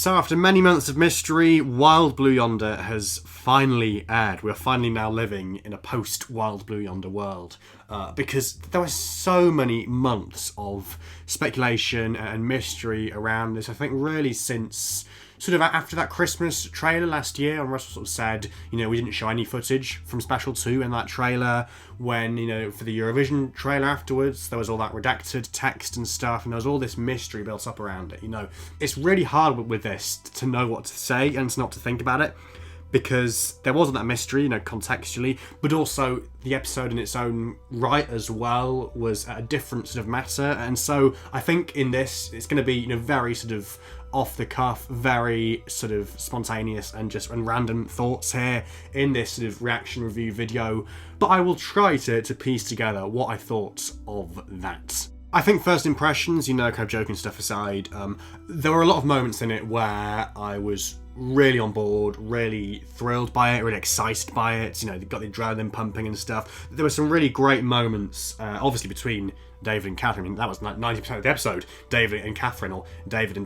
So after many months of mystery, Wild Blue Yonder has finally aired. We're finally now living in a post-Wild Blue Yonder world. Because there were so many months of speculation and mystery around this. I think really since sort of after that Christmas trailer last year, and Russell sort of said, we didn't show any footage from Special 2 in that trailer. When, for the Eurovision trailer afterwards, there was all that redacted text and stuff, and there was all this mystery built up around it, It's really hard with this to know what to say and to not to think about it, because there wasn't that mystery, contextually, but also the episode in its own right as well was a different sort of matter. And so I think in this, it's going to be, very sort of off the cuff, very sort of spontaneous and random thoughts here in this sort of reaction review video. But I will try to piece together what I thought of that. I think first impressions, kind of joking stuff aside, there were a lot of moments in it where I was really on board, really thrilled by it, really excited by it. They got the adrenaline pumping and stuff. There were some really great moments, obviously between David and Catherine. I mean, that was 90% of the episode. David and Catherine, or David and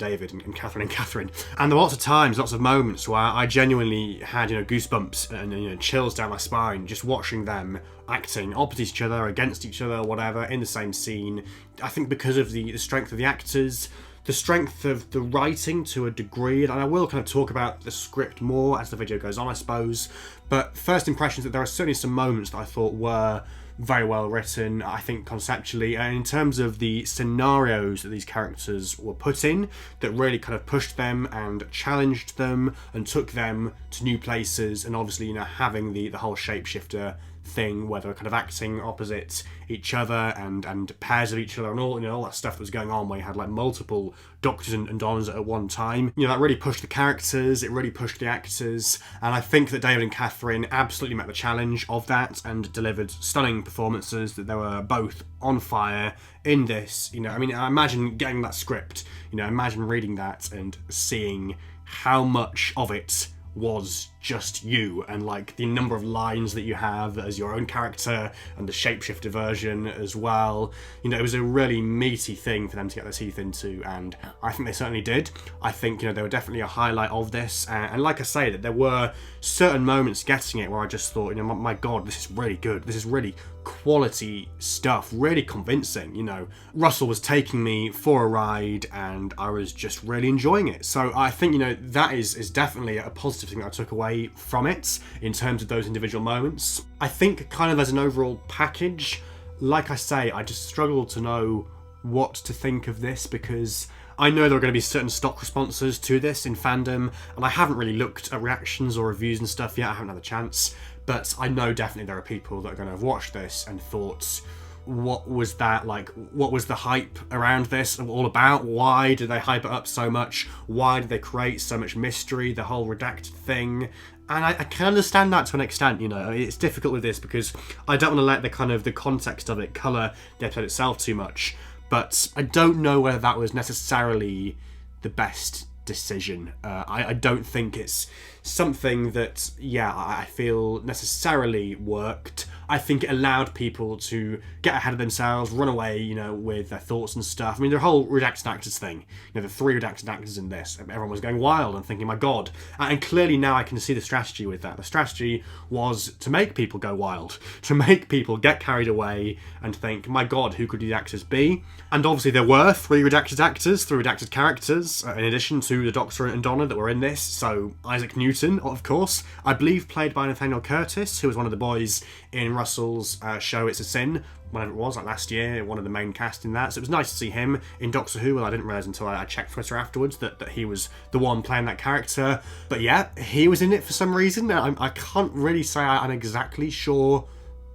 Catherine and Catherine. And there were lots of times, lots of moments where I genuinely had, goosebumps and chills down my spine just watching them acting opposite each other, against each other, whatever, in the same scene. I think because of the strength of the actors, the strength of the writing to a degree, and I will kind of talk about the script more as the video goes on, I suppose. But first impressions, that there are certainly some moments that I thought were very well written, I think, conceptually, and in terms of the scenarios that these characters were put in, that really kind of pushed them and challenged them and took them to new places. And obviously, having the whole shapeshifter thing where they were kind of acting opposite each other and pairs of each other, and all that stuff that was going on, where you had like multiple Doctors and Donners at one time. That really pushed the characters, it really pushed the actors, and I think that David and Catherine absolutely met the challenge of that and delivered stunning performances. That they were both on fire in this. I imagine getting that script, imagine reading that and seeing how much of it was just you, and like the number of lines that you have as your own character, and the shapeshifter version as well. It was a really meaty thing for them to get their teeth into, and I think they certainly did. I think they were definitely a highlight of this, and like I say, that there were certain moments getting it where I just thought, my god, this is really good, this is really quality stuff, really convincing. Russell was taking me for a ride and I was just really enjoying it. So I think that is definitely a positive thing that I took away from it in terms of those individual moments. I think kind of as an overall package, like I say, I just struggle to know what to think of this, because I know there are going to be certain stock responses to this in fandom, and I haven't really looked at reactions or reviews and stuff yet, I haven't had the chance, but I know definitely there are people that are going to have watched this and thought, what was that like? What was the hype around this all about? Why did they hype it up so much? Why did they create so much mystery, the whole redacted thing? And I can understand that to an extent, it's difficult with this because I don't want to let the context of it colour the episode itself too much, but I don't know whether that was necessarily the best decision. I don't think it's something that, I feel necessarily worked. I think it allowed people to get ahead of themselves, run away, with their thoughts and stuff. I mean, the whole redacted actors thing, the 3 redacted actors in this, everyone was going wild and thinking, my god. And clearly now I can see the strategy with that. The strategy was to make people go wild, to make people get carried away and think, my god, who could these actors be? And obviously there were 3 redacted actors, 3 redacted characters, in addition to the Doctor and Donna that were in this. So Isaac Newton, of course, I believe played by Nathaniel Curtis, who was one of the boys in Russell's show It's a Sin, whenever it was, like last year, one of the main cast in that. So it was nice to see him in Doctor Who. Well, I didn't realise until I checked Twitter afterwards that he was the one playing that character. But yeah, he was in it for some reason. I can't really say I'm exactly sure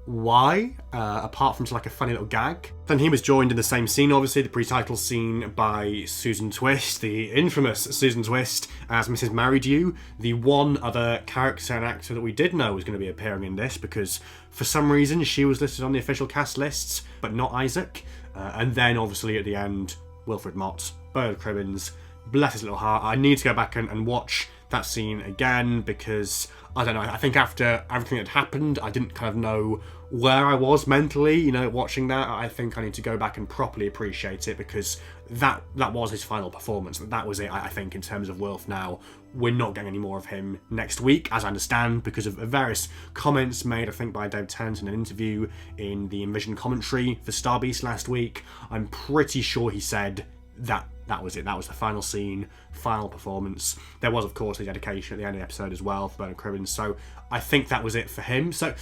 why, apart from just like a funny little gag. Then he was joined in the same scene, obviously, the pre-title scene, by Susan Twist, the infamous Susan Twist, as Mrs. Married You, the one other character and actor that we did know was going to be appearing in this, because for some reason she was listed on the official cast lists, but not Isaac. And then, obviously, at the end, Wilfred Mott, Bernard Cribbins, bless his little heart. I need to go back and watch that scene again, because I don't know, I think after everything that happened, I didn't kind of know where I was mentally, watching that. I think I need to go back and properly appreciate it, because that was his final performance. That was it, I think, in terms of Wilf now. We're not getting any more of him next week, as I understand, because of various comments made, I think, by David Tennant in an interview in the Invision commentary for Star Beast last week. I'm pretty sure he said that was it. That was the final scene, final performance. There was, of course, the dedication at the end of the episode as well for Bernard Cribbins, so I think that was it for him. So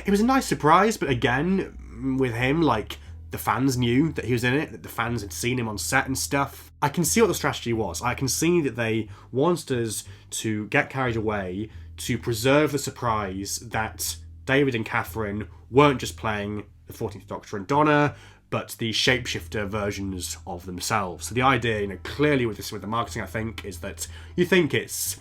it was a nice surprise, but again, with him, like, the fans knew that he was in it, that the fans had seen him on set and stuff. I can see what the strategy was. I can see that they wanted us to get carried away, to preserve the surprise that David and Catherine weren't just playing the 14th Doctor and Donna, but the shapeshifter versions of themselves. So the idea, clearly with the marketing, I think, is that you think it's,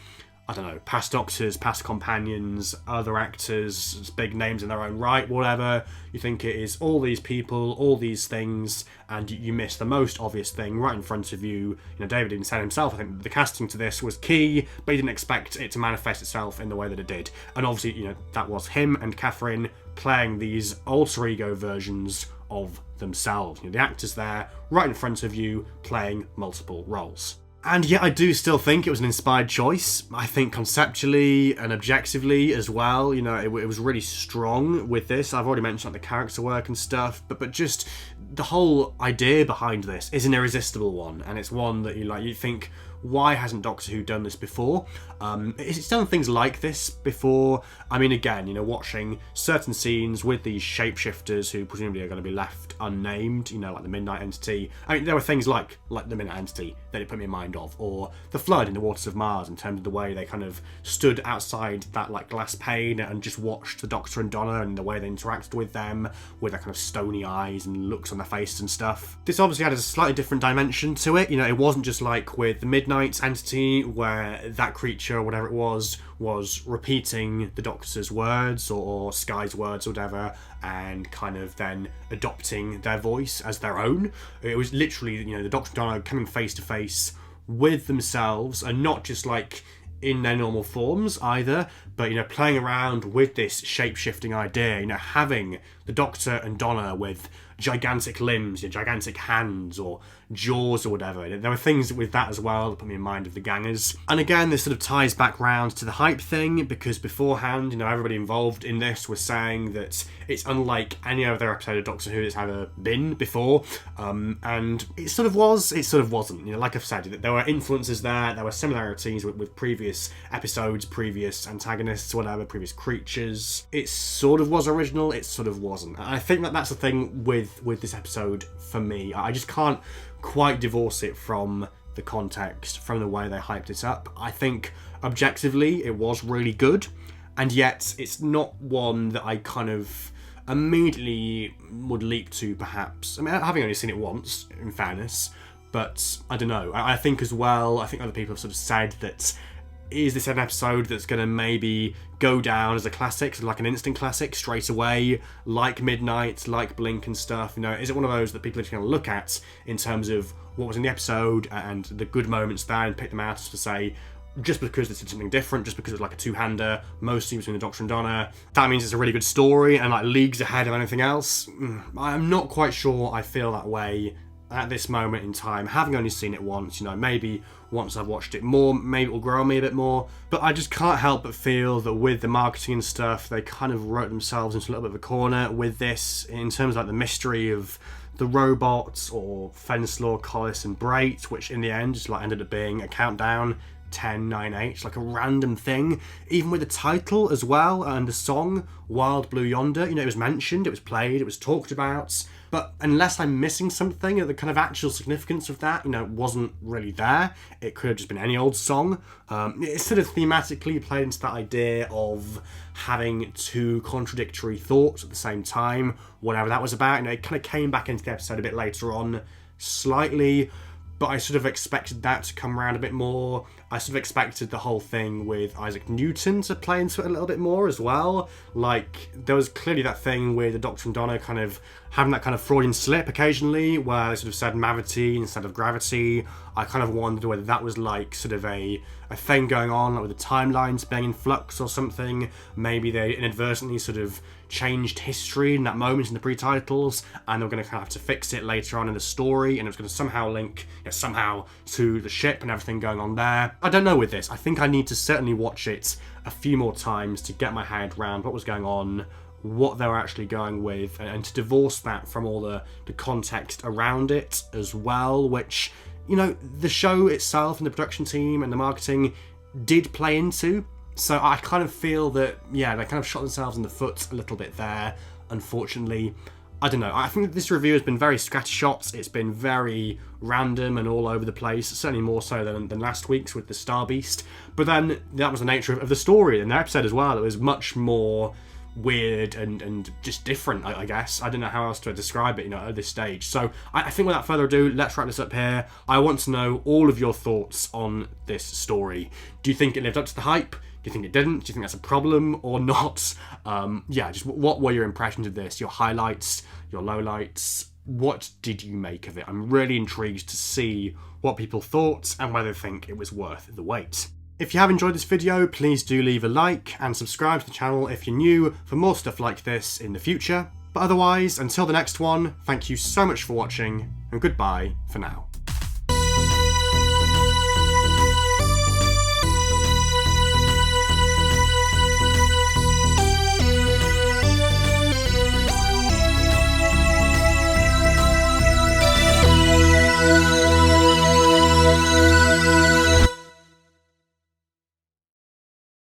I don't know, past Doctors, past companions, other actors, big names in their own right, whatever. You think it is all these people, all these things, and you miss the most obvious thing right in front of you. David even said himself, I think the casting to this was key, but he didn't expect it to manifest itself in the way that it did. And obviously, that was him and Catherine playing these alter ego versions of themselves. The actors there, right in front of you, playing multiple roles. And yet I do still think it was an inspired choice. I think conceptually and objectively as well, it was really strong with this. I've already mentioned the character work and stuff, but just the whole idea behind this is an irresistible one, and it's one that you think, why hasn't Doctor Who done this before? It's done things like this before. I mean, again, watching certain scenes with these shapeshifters who presumably are going to be left unnamed, like the Midnight Entity. I mean, there were things like the Midnight Entity that it put me in mind of, or the Flood in the Waters of Mars, in terms of the way they kind of stood outside that glass pane and just watched the Doctor and Donna and the way they interacted with them, with their kind of stony eyes and looks on their faces and stuff. This obviously had a slightly different dimension to it. It wasn't just like with the Midnight Entity, where that creature, or whatever it was repeating the Doctor's words or Sky's words or whatever, and kind of then adopting their voice as their own. It was literally, the Doctor and Donna coming face to face with themselves, and not just in their normal forms either, but playing around with this shape-shifting idea, having the Doctor and Donna with gigantic limbs, gigantic hands or jaws or whatever. There were things with that as well that put me in mind of the Gangers. And again, this sort of ties back round to the hype thing, because beforehand, everybody involved in this was saying that it's unlike any other episode of Doctor Who that's ever been before, and it sort of was, it sort of wasn't. Like I've said, there were influences there were similarities with previous episodes, previous antagonists, whatever, previous creatures. It sort of was original, it sort of wasn't. And I think that's the thing with this episode for me. I just can't quite divorce it from the context, from the way they hyped it up. I think objectively it was really good, and yet it's not one that I kind of immediately would leap to, perhaps. I mean, having only seen it once, in fairness, but I don't know. I think as well, I think other people have sort of said that, is this an episode that's going to maybe go down as a classic, like an instant classic straight away, like Midnight, like Blink and stuff? Is it one of those that people are just going to look at in terms of what was in the episode and the good moments there and pick them out to say, just because this is something different, just because it's like a two-hander, mostly between the Doctor and Donna, that means it's a really good story and leagues ahead of anything else? I'm not quite sure I feel that way at this moment in time, having only seen it once. Maybe once I've watched it more, maybe it will grow on me a bit more, but I just can't help but feel that with the marketing and stuff, they kind of wrote themselves into a little bit of a corner with this, in terms of the mystery of the robots, or Fenslaw, Collis and Brait, which in the end just ended up being a countdown, 10, 9, 8, a random thing. Even with the title as well, and the song, Wild Blue Yonder, it was mentioned, it was played, it was talked about, but unless I'm missing something, the kind of actual significance of that, wasn't really there. It could have just been any old song. It sort of thematically played into that idea of having two contradictory thoughts at the same time, whatever that was about. It kind of came back into the episode a bit later on, slightly, but I sort of expected that to come around a bit more. I sort of expected the whole thing with Isaac Newton to play into it a little bit more as well. There was clearly that thing with the Doctor and Donna kind of having that kind of Freudian slip occasionally where they sort of said mavity instead of gravity. I kind of wondered whether that was like sort of a thing going on, like with the timelines being in flux or something. Maybe they inadvertently sort of changed history in that moment in the pre-titles, and they're going to kind of have to fix it later on in the story, and it's going to somehow link somehow to the ship and everything going on there. I don't know with this. I think I need to certainly watch it a few more times to get my head around what was going on, what they were actually going with, and to divorce that from all the context around it as well, which, you know, the show itself and the production team and the marketing did play into. So I kind of feel that, yeah, they kind of shot themselves in the foot a little bit there, unfortunately. I don't know. I think that this review has been very scattershot. It's been very random and all over the place, certainly more so than last week's with the Star Beast. But then that was the nature of the story in the episode as well. It was much more weird and just different, I guess. I don't know how else to describe it, you know, at this stage. So I think without further ado, let's wrap this up here. I want to know all of your thoughts on this story. Do you think it lived up to the hype? Do you think it didn't? Do you think that's a problem or not? Yeah, just what were your impressions of this? Your highlights, your lowlights? What did you make of it? I'm really intrigued to see what people thought and whether they think it was worth the wait. If you have enjoyed this video, please do leave a like and subscribe to the channel if you're new for more stuff like this in the future. But otherwise, until the next one, thank you so much for watching, and goodbye for now.